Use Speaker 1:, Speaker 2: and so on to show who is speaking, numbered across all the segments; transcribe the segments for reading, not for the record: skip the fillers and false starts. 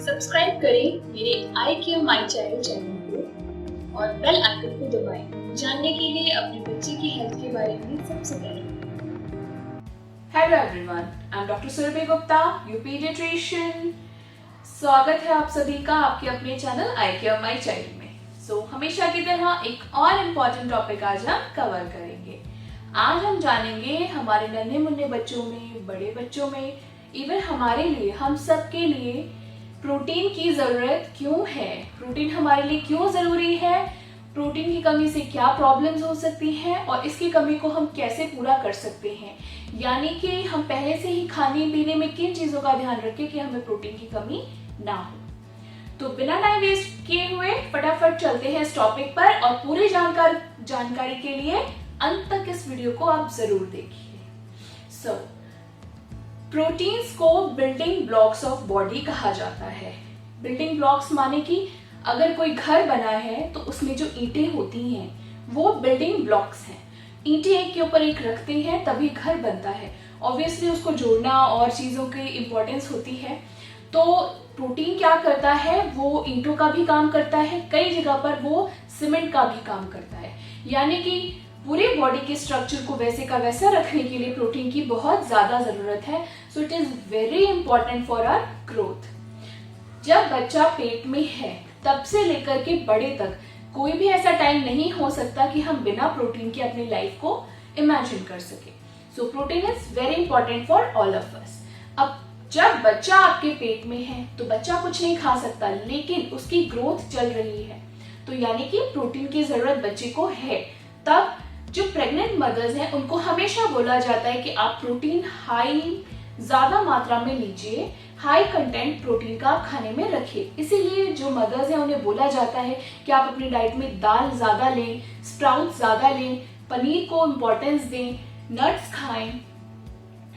Speaker 1: Subscribe करें मेरे आई care my child channel को और बेल आइकन को दबाएं जानने के लिए अपने बच्चे की हेल्थ के बारे में सबसे पहले।
Speaker 2: Hello everyone, I am doctor Surabhi Gupta, you paediatrician. स्वागत है आप सभी का आपके अपने channel I care my child में। हमेशा की तरह एक और इम्पोर्टेंट टॉपिक आज हम कवर करेंगे। आज हम जानेंगे हमारे नन्हे मुन्ने बच्चों में, बड़े बच्चों में, इवन हमारे लिए, हम सब के लिए प्रोटीन की जरूरत क्यों है, प्रोटीन हमारे लिए क्यों जरूरी है, प्रोटीन की कमी से क्या प्रॉब्लम्स हो सकती हैं और इसकी कमी को हम कैसे पूरा कर सकते हैं। यानी कि हम पहले से ही खाने पीने में किन चीजों का ध्यान रखें कि हमें प्रोटीन की कमी ना हो। तो बिना टाइम वेस्ट किए हुए फटाफट चलते हैं इस टॉपिक पर और पूरी जानकारी के लिए अंत तक इस वीडियो को आप जरूर देखिए। प्रोटीन्स को बिल्डिंग ब्लॉक्स ऑफ बॉडी कहा जाता है। बिल्डिंग ब्लॉक्स माने कि अगर कोई घर बना है तो उसमें जो ईंटें होती हैं वो बिल्डिंग ब्लॉक्स हैं। ईंटें एक के ऊपर एक रखते हैं तभी घर बनता है। ऑब्वियसली उसको जोड़ना और चीजों की इंपॉर्टेंस होती है। तो प्रोटीन क्या करता है, वो ईंटों का भी काम करता है, कई जगह पर वो सीमेंट का भी काम करता है। यानी कि पूरी बॉडी के स्ट्रक्चर को वैसे का वैसा रखने के लिए प्रोटीन की बहुत ज्यादा जरूरत है। So it is very important for our growth. जब बच्चा पेट में है तब से लेकर के बड़े तक कोई भी ऐसा टाइम नहीं हो सकता कि हम बिना प्रोटीन के अपनी लाइफ को इमेजिन कर सके। So protein is very important for all of अस। अब जब बच्चा आपके पेट में है तो बच्चा कुछ नहीं खा सकता, लेकिन उसकी ग्रोथ चल रही है, तो यानी कि प्रोटीन की जरूरत बच्चे को है। तब जो प्रेग्नेंट मदर्स हैं उनको हमेशा बोला जाता है कि आप प्रोटीन ज्यादा मात्रा में लीजिए, हाई कंटेंट प्रोटीन का आप खाने में रखिए। इसीलिए जो मदर्स हैं उन्हें बोला जाता है कि आप अपनी डाइट में दाल ज्यादा लें, स्प्राउट ज्यादा लें, पनीर को इम्पोर्टेंस दें, नट्स खाएं।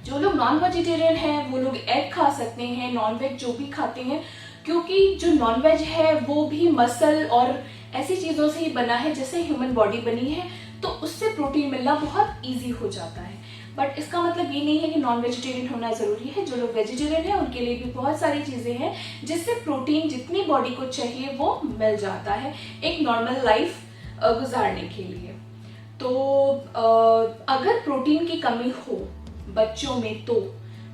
Speaker 2: जो लोग नॉन वेजिटेरियन हैं वो लोग एग खा सकते हैं, नॉन वेज जो भी खाते हैं, क्योंकि जो नॉन वेज है वो भी मसल और ऐसी चीजों से ही बना है जैसे ह्यूमन बॉडी बनी है, तो उससे प्रोटीन मिलना बहुत इजी हो जाता है। बट इसका मतलब ये नहीं है कि नॉन वेजिटेरियन होना जरूरी है। जो लोग वेजिटेरियन है उनके लिए भी बहुत सारी चीजें हैं जिससे प्रोटीन जितनी बॉडी को चाहिए वो मिल जाता है एक नॉर्मल लाइफ गुजारने के लिए। तो अगर प्रोटीन की कमी हो बच्चों में तो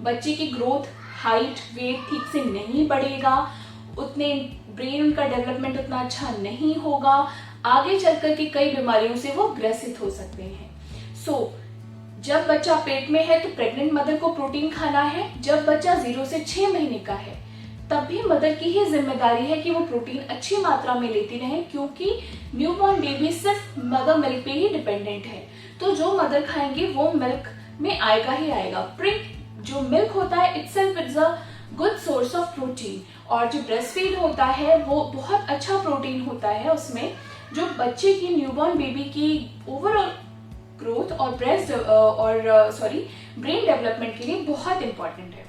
Speaker 2: बच्चे की ग्रोथ, हाइट, वेट ठीक से नहीं बढ़ेगा, उतने ब्रेन उनका डेवलपमेंट उतना अच्छा नहीं होगा, आगे चल करके कई बीमारियों से वो ग्रसित हो सकते हैं। जब बच्चा पेट में है तो प्रेग्नेंट मदर को प्रोटीन खाना है। जब बच्चा 0 से 6 महीने का है तब भी मदर की ही जिम्मेदारी है कि वो प्रोटीन अच्छी मात्रा में लेती रहे, क्योंकि न्यूबॉर्न बेबी सिर्फ मदर मिल्क पे ही डिपेंडेंट है। तो जो मदर खाएंगे वो मिल्क में आएगा ही आएगा। जो मिल्क होता है itself is a good source of protein, और जो ब्रेस्ट फीड होता है वो बहुत अच्छा प्रोटीन होता है उसमें, जो बच्चे की, न्यूबॉर्न बेबी की ओवरऑल ग्रोथ और ब्रेन डेवलपमेंट के लिए बहुत इंपॉर्टेंट है।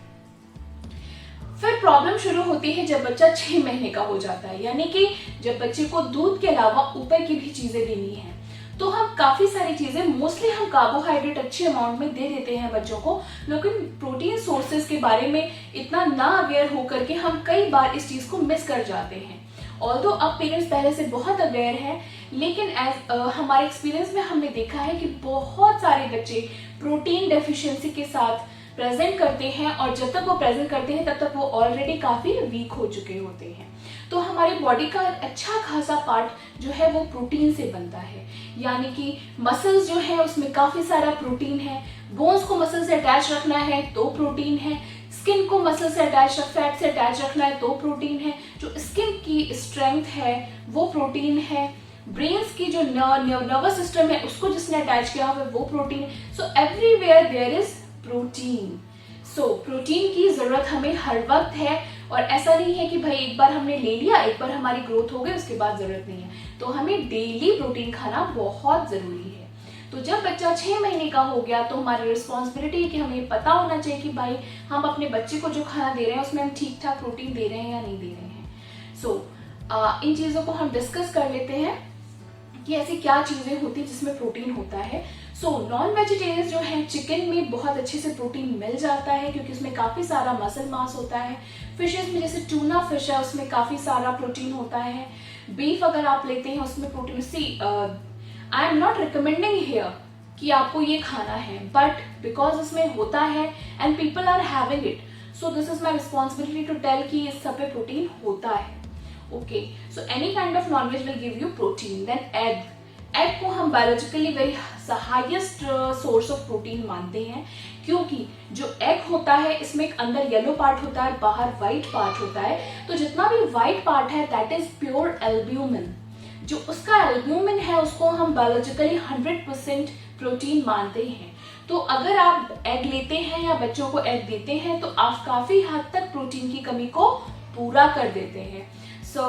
Speaker 2: फिर प्रॉब्लम शुरू होती है जब बच्चा 6 महीने का हो जाता है, यानी कि जब बच्चे को दूध के अलावा ऊपर की भी चीजें देनी है। तो हम काफी सारी चीजें, मोस्टली हम कार्बोहाइड्रेट अच्छे अमाउंट में दे देते हैं बच्चों को, लेकिन प्रोटीन सोर्सेज के बारे में इतना ना अवेयर होकर के हम कई बार इस चीज को मिस कर जाते हैं। ऑल्दो अब पेरेंट्स पहले से बहुत अवेयर हैं, लेकिन हमारे एक्सपीरियंस में हमने देखा है कि बहुत सारे बच्चे प्रोटीन डेफिशिएंसी के साथ प्रेजेंट करते हैं, और जब तक वो प्रेजेंट करते हैं तब तक वो ऑलरेडी काफी वीक हो चुके होते हैं। तो हमारी बॉडी का अच्छा खासा पार्ट जो है वो प्रोटीन से बनता है, यानी कि मसल्स जो है उसमें काफी सारा प्रोटीन है, बोन्स को मसल से अटैच रखना है तो प्रोटीन है, स्किन को मसल से अटैच, फैट से अटैच रखना है तो प्रोटीन है, जो स्किन की स्ट्रेंथ है वो प्रोटीन है, ब्रेन्स की जो नर्वस सिस्टम है उसको जिसने अटैच किया हुआ है वो protein. So everywhere there is protein. Protein की जरूरत हमें हर वक्त है, और ऐसा नहीं है कि भाई एक बार हमने ले लिया, एक बार हमारी ग्रोथ हो गई उसके बाद जरूरत नहीं है। तो हमें डेली प्रोटीन खाना बहुत जरूरी है। तो जब बच्चा 6 महीने का हो गया तो हमारी रिस्पॉन्सिबिलिटी है कि हमें पता होना चाहिए कि भाई हम अपने बच्चे को जो खाना दे रहे हैं उसमें हम ठीक ठाक प्रोटीन दे रहे हैं या नहीं दे रहे हैं। इन चीजों को हम डिस्कस कर लेते हैं कि ऐसी क्या चीजें होती है जिसमें प्रोटीन होता है। सो नॉन वेजिटेरियन जो है, चिकन में बहुत अच्छे से प्रोटीन मिल जाता है क्योंकि उसमें काफ़ी सारा मसल मास होता है। फिशेस में जैसे टूना फिश है, उसमें काफ़ी सारा प्रोटीन होता है। बीफ अगर आप लेते हैं उसमें protein, see I am not recommending here कि आपको ये खाना है, बट बिकॉज इसमें होता है and people are having it, so this is my responsibility to tell कि इस सब पे प्रोटीन होता है। Okay, so any kind of nonveg will give you protein. Then egg को हम biologically very highest source of protein मानते हैं क्योंकि जो एग होता है इसमें एक अंदर येलो पार्ट होता है, बाहर व्हाइट पार्ट होता है। तो जितना भी व्हाइट पार्ट है दैट इज प्योर एल्ब्यूमिन। जो उसका एल्ब्यूमिन है उसको हम बायोलॉजिकली 100% प्रोटीन मानते हैं। तो अगर आप एग लेते हैं या बच्चों को एग देते हैं तो आप काफी हद तक प्रोटीन की कमी को पूरा कर देते हैं। सो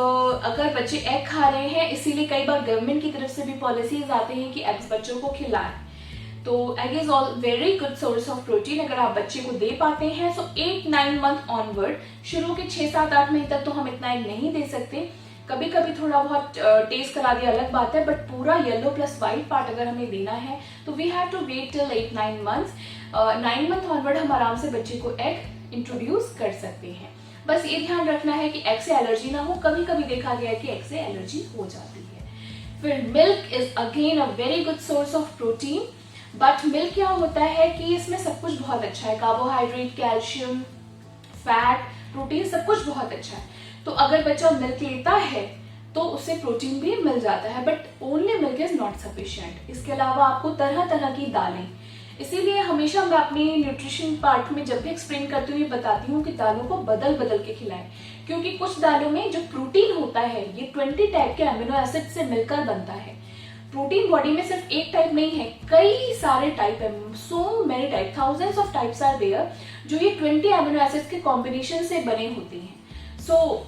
Speaker 2: अगर बच्चे एग खा रहे हैं, इसीलिए कई बार गवर्नमेंट की तरफ से भी पॉलिसीज आते हैं कि एग्स बच्चों को खिलाएं। तो egg is all very good source of protein अगर आप बच्चे को दे पाते हैं। सो 8-9 मंथ ऑनवर्ड, शुरू के 6-7-8 महीने तक तो हम इतना एग नहीं दे सकते, कभी कभी थोड़ा बहुत टेस्ट करा दिया अलग बात है, बट पूरा येलो प्लस व्हाइट पार्ट अगर हमें देना है तो we have to wait till 8-9 months. 9 month onward हम आराम से बच्चे को एग इंट्रोड्यूस कर सकते हैं। बस ये ध्यान रखना है कि एग से एलर्जी ना हो। कभी कभी देखा गया है कि एग से एलर्जी हो जाती है। फिर milk is again a very good source of protein, but milk क्या होता है कि इसमें सब कुछ बहुत अच्छा है, कार्बोहाइड्रेट, कैल्शियम, फैट, प्रोटीन, सब कुछ बहुत अच्छा है। तो अगर बच्चा मिल्क लेता है तो उससे प्रोटीन भी मिल जाता है, but only milk is not sufficient. इसके अलावा आपको तरह तरह की दालें, इसीलिए हमेशा मैं अपनी न्यूट्रिशन पार्ट में जब भी एक्सप्लेन करती हूँ ये बताती हूँ कि दालों को बदल बदल के खिलाएं, क्योंकि कुछ दालों में जो प्रोटीन होता है ये 20 टाइप के अमीनो एसिड से मिलकर बनता है। प्रोटीन बॉडी में सिर्फ एक टाइप नहीं है, कई सारे टाइप है, so many type, thousands of types are there, जो ये 20 अमीनो एसिड के कॉम्बिनेशन से बने होते हैं। सो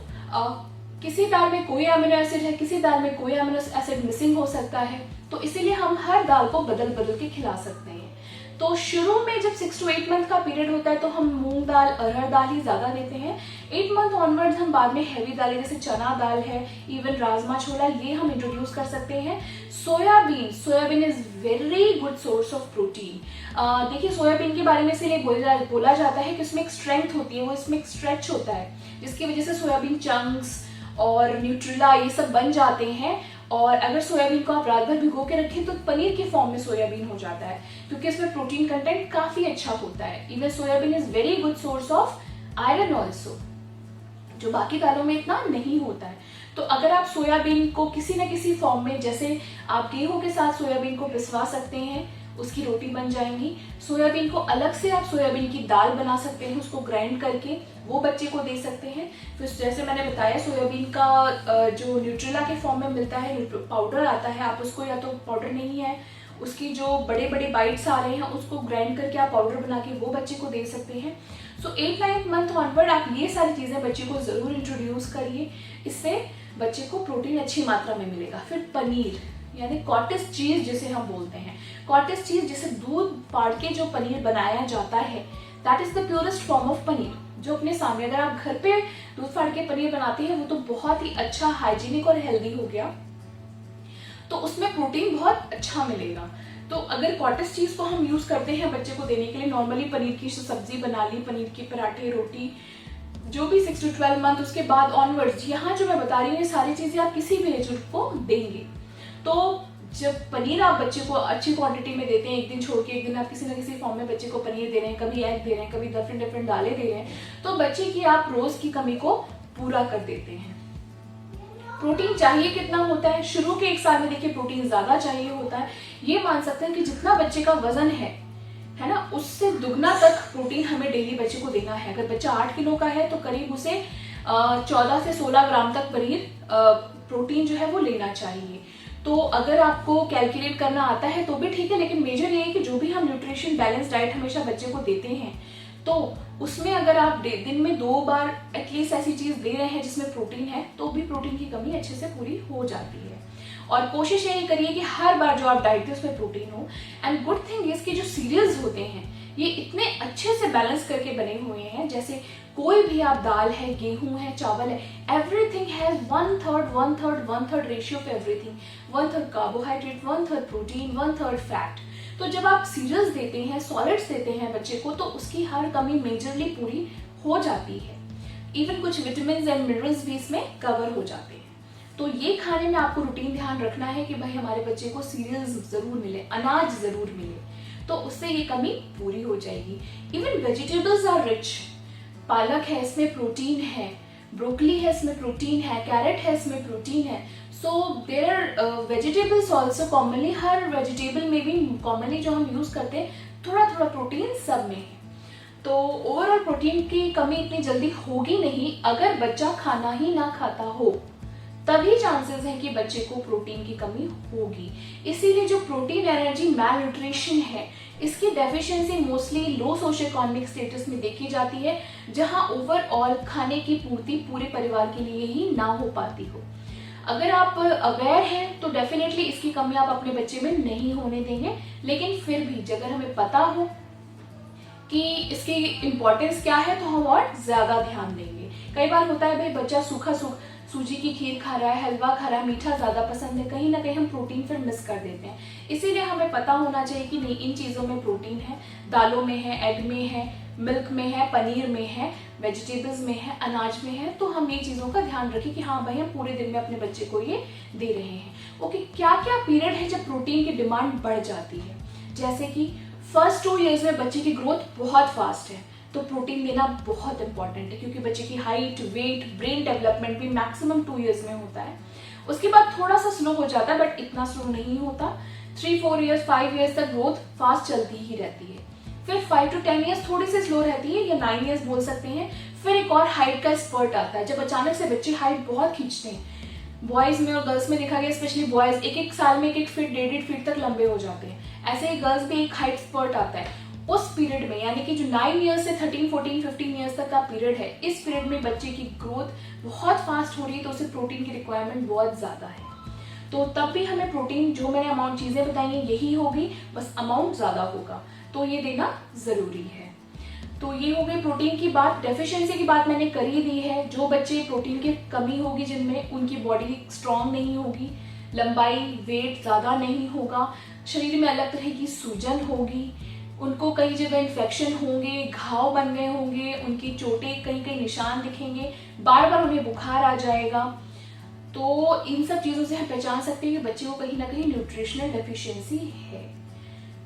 Speaker 2: किसी दाल में कोई अमीनो एसिड है, किसी दाल में कोई अमीनो एसिड मिसिंग हो सकता है, तो इसीलिए हम हर दाल को बदल बदल के खिला सकते हैं। तो शुरू में जब 6 to 8 मंथ का पीरियड होता है तो हम मूंग दाल, अरहर दाल ही ज्यादा देते हैं। 8 मंथ ऑनवर्ड्स हम बाद में हैवी दालें जैसे चना दाल है, इवन राजमा छोला, ये हम इंट्रोड्यूस कर सकते हैं। Soybean is very good source of protein. देखिए सोयाबीन के बारे में इसीलिए बोला जाता है कि उसमें एक स्ट्रेंथ होती है, वो इसमें एक स्ट्रेच होता है, जिसकी वजह से सोयाबीन चंक्स और न्यूट्रिला ये सब बन जाते हैं। और अगर सोयाबीन को आप रात भर भिगो के रखें तो पनीर के फॉर्म में सोयाबीन हो जाता है, क्योंकि इसमें प्रोटीन कंटेंट काफी अच्छा होता है। Even soybean is very good source of iron also, जो बाकी दालों में इतना नहीं होता है। तो अगर आप सोयाबीन को किसी न किसी फॉर्म में, जैसे आप गेहूं के साथ सोयाबीन को पिसवा सकते हैं, उसकी रोटी बन जाएंगी। सोयाबीन को अलग से आप सोयाबीन की दाल बना सकते हैं, उसको ग्राइंड करके वो बच्चे को दे सकते हैं। फिर जैसे मैंने बताया सोयाबीन का जो न्यूट्रिला के फॉर्म में मिलता है, पाउडर आता है, आप उसको, या तो पाउडर नहीं है, उसकी जो बड़े बड़े बाइट्स आ रहे हैं उसको ग्राइंड करके आप पाउडर बना के वो बच्चे को दे सकते हैं। सो 8-9 मंथ ऑनवर्ड आप ये सारी चीजें बच्चे को जरूर इंट्रोड्यूस करिए, इससे बच्चे को प्रोटीन अच्छी मात्रा में मिलेगा। फिर पनीर यानी कॉटेज चीज जिसे हम बोलते हैं, कॉटेज चीज जिसे दूध फाड़ के जो पनीर बनाया जाता है, that is the purest form of paneer, जो अपने सामने, अगर आप घर पे दूध फाड़ के पनीर बनाते हैं वो तो बहुत ही अच्छा, हाइजीनिक और हेल्दी हो गया, तो उसमें प्रोटीन बहुत अच्छा मिलेगा। तो अगर कॉटेज चीज को हम यूज करते हैं बच्चे को देने के लिए, नॉर्मली पनीर की सब्जी बना ली, पनीर के पराठे, रोटी, जो भी 6 to 12 मंथ उसके बाद ऑनवर्ड्स, यहाँ जो मैं बता रही हूँ ये सारी चीजें आप किसी भी एज ग्रुप को देंगे। तो जब पनीर आप बच्चे को अच्छी क्वांटिटी में देते हैं, एक दिन छोड़ के एक दिन आप किसी न किसी फॉर्म में बच्चे को पनीर दे रहे हैं, कभी एग दे रहे हैं, कभी डिफरेंट दालें दे रहे हैं, तो बच्चे की आप रोज की कमी को पूरा कर देते हैं। प्रोटीन चाहिए कितना होता है? शुरू के 1 साल में देखिए प्रोटीन ज्यादा चाहिए होता है। ये मान सकते हैं कि जितना बच्चे का वजन है ना, उससे दुगना तक प्रोटीन हमें डेली बच्चे को देना है। अगर बच्चा 8 किलो का है तो करीब उसे 14 से 16 ग्राम तक पनीर प्रोटीन जो है वो लेना चाहिए। तो अगर आपको कैलकुलेट करना आता है तो भी ठीक है, लेकिन मेजर ये है कि जो भी हम न्यूट्रिशन बैलेंस डाइट हमेशा बच्चे को देते हैं, तो उसमें अगर आप दिन में 2 बार एटलीस्ट ऐसी चीज दे रहे हैं जिसमें प्रोटीन है, तो भी प्रोटीन की कमी अच्छे से पूरी हो जाती है। और कोशिश यही करिए कि हर बार जो आप डाइट दें उसमें प्रोटीन हो। एंड गुड थिंग इज कि जो सीरियल्स होते हैं ये इतने अच्छे से बैलेंस करके बने हुए हैं, जैसे कोई भी आप दाल है, गेहूं है, चावल है, everything has 1/3 ratio of everything. 1/3 carbohydrate, 1/3 protein, 1/3 fat. तो जब आप सीरियल्स देते हैं, सॉलिड्स देते हैं बच्चे को, तो उसकी हर कमी मेजरली पूरी हो जाती है। इवन कुछ विटामिन एंड मिनरल्स भी इसमें कवर हो जाते हैं। तो ये खाने में आपको रूटीन ध्यान रखना है कि भाई हमारे बच्चे को सीरियल्स जरूर मिले, अनाज जरूर मिले, तो उससे ये कमी पूरी हो जाएगी। इवन वेजिटेबल्स आर रिच, पालक है इसमें प्रोटीन है, ब्रोकली है इसमें प्रोटीन है, कैरेट है इसमें प्रोटीन है। So there vegetables also commonly, हर वेजिटेबल में भी कॉमनली जो हम यूज करते हैं थोड़ा थोड़ा प्रोटीन सब में है। तो ओवरऑल प्रोटीन की कमी इतनी जल्दी होगी नहीं। अगर बच्चा खाना ही ना खाता हो तभी चांसेस हैं कि बच्चे को प्रोटीन की कमी होगी। इसीलिए जो प्रोटीन एनर्जी मैल न्यूट्रिशन है, इसकी डेफिशिएंसी मोस्टली लो सोशो इकोनॉमिक स्टेटस में देखी जाती है, जहां ओवरऑल खाने की पूर्ति पूरे परिवार के लिए ही ना हो पाती हो। अगर आप अवेयर हैं तो डेफिनेटली इसकी कमी आप अपने बच्चे में नहीं होने देंगे, लेकिन फिर भी अगर हमें पता हो कि इसकी इम्पोर्टेंस क्या है तो हम और ज्यादा ध्यान देंगे। कई बार होता है भाई बच्चा सूजी की खीर खा रहा है, हलवा खा रहा है, मीठा ज्यादा पसंद है, कहीं ना कहीं हम प्रोटीन फिर मिस कर देते हैं। इसीलिए हमें पता होना चाहिए कि नहीं, इन चीजों में प्रोटीन है, दालों में है, एग में है, मिल्क में है, पनीर में है, वेजिटेबल्स में है, अनाज में है। तो हम ये चीजों का ध्यान रखें कि हाँ भाई हम पूरे दिन में अपने बच्चे को ये दे रहे हैं। ओके, क्या क्या पीरियड है जब प्रोटीन की डिमांड बढ़ जाती है? जैसे कि फर्स्ट 2 ईयर्स में बच्चे की ग्रोथ बहुत फास्ट है, तो प्रोटीन देना बहुत इंपॉर्टेंट है, क्योंकि बच्चे की हाइट, वेट, ब्रेन डेवलपमेंट भी मैक्सिमम 2 ईयर्स में होता है। उसके बाद थोड़ा सा स्लो हो जाता है, बट इतना स्लो नहीं होता। 3-4 ईयर्स, 5 ईयर्स तक ग्रोथ फास्ट चलती ही रहती है। फिर 5 to 10 ईयर्स थोड़ी सी स्लो रहती है, या 9 ईयर्स बोल सकते हैं। फिर एक और हाइट का स्पर्ट आता है, जब अचानक से बच्चे हाइट बहुत खींचते हैं। बॉयज में और गर्ल्स में देखा गया, स्पेशली बॉयज 1-1 साल में 1-1 फीट, 1.5 फीट तक लंबे हो जाते हैं। ऐसे ही गर्ल्स में एक हाइट स्पर्ट आता है। उस पीरियड में, यानी कि जो 9 ईयर्स से 13, 14, 15 ईयर्स तक का पीरियड है, इस पीरियड में बच्चे की ग्रोथ बहुत फास्ट हो रही है, तो उसे प्रोटीन की रिक्वायरमेंट बहुत ज्यादा है। तो तब भी हमें प्रोटीन, जो मैंने अमाउंट चीजें बताई हैं यही होगी, बस अमाउंट ज्यादा होगा, तो ये देना जरूरी है। तो ये हो गई प्रोटीन की बात। डेफिशिएंसी की बात मैंने कर ही दी है। जो बच्चे प्रोटीन की कमी होगी जिनमें, उनकी बॉडी स्ट्रांग नहीं होगी, लंबाई, वेट ज्यादा नहीं होगा, शरीर में अलग तरह की सूजन होगी, उनको कई जगह इन्फेक्शन होंगे, घाव बन गए होंगे, उनकी चोटें, कहीं कहीं निशान दिखेंगे, बार बार उन्हें बुखार आ जाएगा। तो इन सब चीजों से हम पहचान सकते हैं कि बच्चे को कहीं ना कहीं न्यूट्रिशनल डेफिशिएंसी है।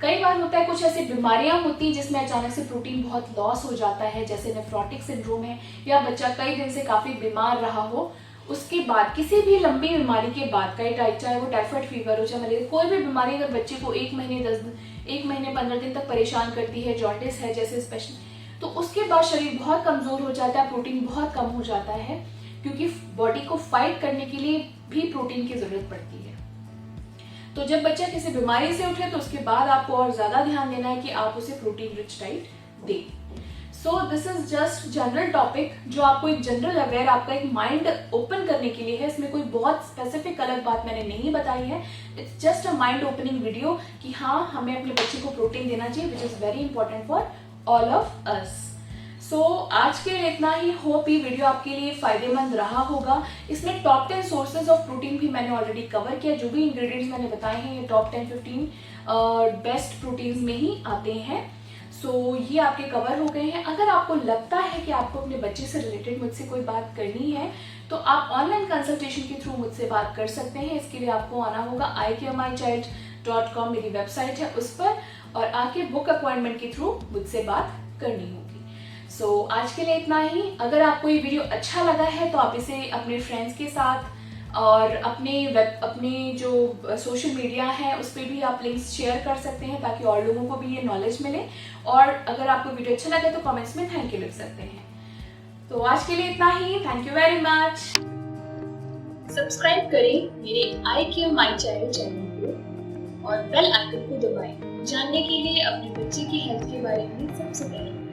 Speaker 2: कई बार होता है कुछ ऐसी बीमारियां होती हैं जिसमें अचानक से प्रोटीन बहुत लॉस हो जाता है, जैसे नेफ्रोटिक सिंड्रोम है, या बच्चा कई दिन से काफी बीमार रहा हो, उसके बाद किसी भी लंबी बीमारी के बाद, चाहे वो टाइफाइड फीवर हो, चाहे मलेरिया, कोई भी बीमारी अगर बच्चे को 1 महीने 15 दिन तक परेशान करती है, जॉन्डिस है जैसे स्पेशल, तो उसके बाद शरीर बहुत कमजोर हो जाता है, प्रोटीन बहुत कम हो जाता है, क्योंकि बॉडी को फाइट करने के लिए भी प्रोटीन की जरूरत पड़ती है। तो जब बच्चा किसी बीमारी से उठे तो उसके बाद आपको और ज्यादा ध्यान देना है कि आप उसे प्रोटीन रिच डाइट दें। सो this is just general topic, जो आपको एक जनरल अवेयर, आपका एक माइंड ओपन करने के लिए है। इसमें कोई बहुत स्पेसिफिक अलग बात मैंने नहीं बताई है। It's just a mind opening video कि हाँ, हमें अपने बच्चे को प्रोटीन देना चाहिए, which is very important for all of us. So आज के लिए इतना ही। होप ये वीडियो आपके लिए फायदेमंद रहा होगा। इसमें टॉप 10 सोर्सेज ऑफ प्रोटीन भी मैंने ऑलरेडी कवर किया। जो भी इंग्रेडिएंट्स मैंने बताए हैं ये टॉप 10-15 बेस्ट प्रोटीन्स में ही आते हैं। सो ये आपके कवर हो गए हैं। अगर आपको लगता है कि आपको अपने बच्चे से रिलेटेड मुझसे कोई बात करनी है तो आप ऑनलाइन कंसल्टेशन के थ्रू मुझसे बात कर सकते हैं। इसके लिए आपको आना होगा icaremychild.com, मेरी वेबसाइट है उस पर, और आके बुक अपॉइंटमेंट के थ्रू मुझसे बात करनी होगी। सो आज के लिए इतना ही। अगर आपको ये वीडियो अच्छा लगा है तो आप इसे अपने फ्रेंड्स के साथ और अपने जो सोशल मीडिया है उस पर भी आप लिंक्स शेयर कर सकते हैं, ताकि और लोगों को भी ये नॉलेज मिले। और अगर आपको वीडियो अच्छा लगे तो कमेंट्स में थैंक यू लिख सकते हैं। तो आज के लिए इतना ही। Thank you very much.
Speaker 1: Subscribe करें मेरे iCare My Child चैनल को और बेल आइकन को दबाएं, जानने के लिए अपने बच्चे की हेल्थ के बारे में सबसे पहले।